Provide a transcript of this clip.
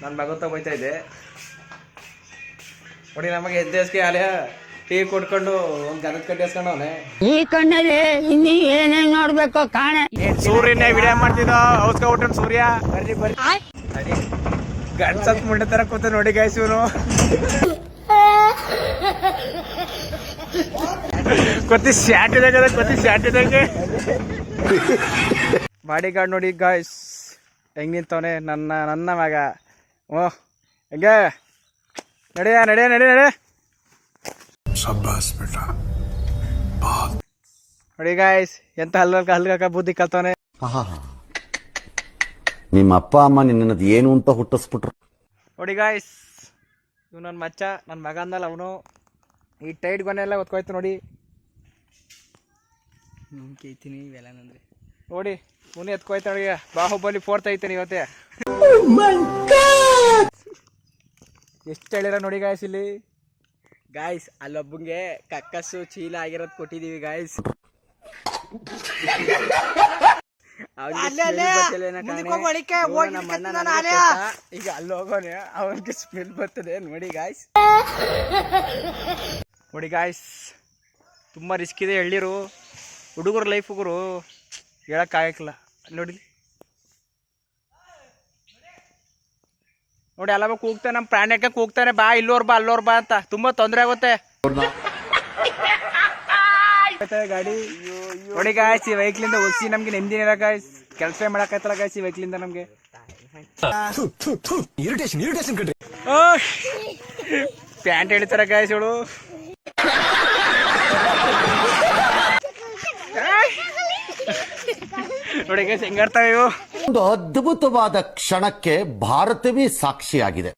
ನನ್ನ ಮಗತ್ತ ಹೋಯ್ತಾ ಇದೆ ನೋಡಿ. ನಮಗೆ ಎದ್ದೇಸ್ಗೆ ಅಲೆ ಟೀ ಕೊಡ್ಕೊಂಡು ಒಂದು ಗಂಧದ ಕಟ್ಟಿ ಎಸ್ಕೊಂಡು ಅವನೇ. ಈ ಕಣ್ಣಲ್ಲಿ ಇನ್ನು ಏನೇನ್ ನೋಡ್ಬೇಕು ಕಾಣೆ. ಸೂರ್ಯನೇ ವಿಡಿಯೋ ಮಾಡ್ತಿದ್ದ ಔಸ್ಕ ಊಟ ಸೂರ್ಯ ಬರ್ರಿ ಬರ್ರಿ ಗಂಡ್ಸತ್ ಮುಂಡೆ ತರ ಕೂತ ನೋಡಿ ಗಾಯ್ಸ್ ಇವನು. ಕೊತ್ತಿ ಸ್ಯಾಟ್ ಇದಾಗ ಕೊತ್ತಿ ಸ್ಯಾಟ್ ಇದಾಗೆ ಬಾಡಿ ಗಾರ್ಡ್ ನೋಡಿ ಗಾಯ್ಸ್ ಹೆಂಗ್ ನಿಂತವನೆ ನನ್ನ ಮಗ. ಓ ಹೆಂಗೆ ನಡೆಯ ನಡೆ ನಡೆ ನಡೆ ನೋಡಿ ಗಾಯ್ಸ್ ಎಂತ ಹಲ್ಗಾಕ ಬುದ್ಧಿ ಕಲ್ತವನೆ. ನಿಮ್ಮ ಅಪ್ಪ ಅಮ್ಮ ನಿನ್ನದು ಏನು ಅಂತ ಹುಟ್ಟಿಸ್ಬಿಟ್ರು ನೋಡಿ ಗಾಯ್ಸ್. ಇವ್ ನನ್ನ ಮಚ್ಚ ನನ್ನ ಮಗ ಅಂದಲ್ಲ ಅವನು. ಈ ಟೈಟ್ ಗೊನೆಲ್ಲ ಒತ್ಕೋಯ್ತು ನೋಡಿ. ಕೇಳ್ತೀನಿ ಇವೆಲ್ಲ ನಂದ್ರೆ ನೋಡಿ ಮುನಿ ಎತ್ಕೋಯ್ತು ನೋಡಿ. ಬಾಹುಬಲಿ 4th ಐತೇನೆ ಇವತ್ತೇ. ಎಷ್ಟು ಹೇಳಿರ ನೋಡಿ ಗಾಯ್ಸ್ ಇಲ್ಲಿ. ಗಾಯ್ಸ್ ಅಲ್ಲೊಬ್ಬಂಗೆ ಕಕ್ಕಸ್ಸು ಚೀಲ ಆಗಿರೋದು ಕೊಟ್ಟಿದೀವಿ ಗಾಯ್ಸ್. ಈಗ ಅಲ್ಲಿ ಹೋಗೋನೆ ಅವನಿಗೆ ಸ್ಮೆಲ್ ಬರ್ತದೆ ನೋಡಿ ಗಾಯ್ಸ್. ನೋಡಿ ಗಾಯ್ಸ್ ತುಂಬ ರಿಸ್ಕ್ ಇದೆ ಎಳ್ಳಿರು ಹುಡುಗರು ಲೈಫುಗರು ಹೇಳಕ್ಕಾಗಕ್ಕಿಲ್ಲ ನೋಡಿ. ನೋಡಿ ಎಲ್ಲ ಕೂಗ್ತಾನೆ ನಮ್ಮ ಪ್ರಾಣ್ಯಕ್ಕೆ ಕೂಗ್ತಾನೆ ಬಾ ಇಲ್ಲೋರ್ ಬಾ ಅಲ್ಲೋರ್ ಬಾ ಅಂತ. ತುಂಬಾ ತೊಂದರೆ ಆಗುತ್ತೆ ಗಾಡಿ. ನೋಡಿ ಗಾಯ್ಸ್ ಈ ವೆಹಿಕಲಿಂದ ಒಸಿ ನಮ್ಗೆ ನೆಮ್ಮದಿನಿಲ್ಲ ಗಾಯ್ಸ್. ಕೆಲಸ ಮಾಡಕ್ಕಾಯ್ತಲ್ಲ ಗಾಯ್ಸ್ ಈ ವೆಹಿಕಲಿಂದ ನಮ್ಗೆ. ಪ್ಯಾಂಟ್ ಹೇಳ್ತಾರ ಗಾಯ್ಸ್ ಇವಳು. ನೋಡಿ ಗಾಯ್ಸ್ ಹೆಂಗಾಡ್ತಾವೆ ಇವು. ಒಂದು ಅದ್ಭುತವಾದ ಕ್ಷಣಕ್ಕೆ ಭಾರತವೇ ಸಾಕ್ಷಿಯಾಗಿದೆ.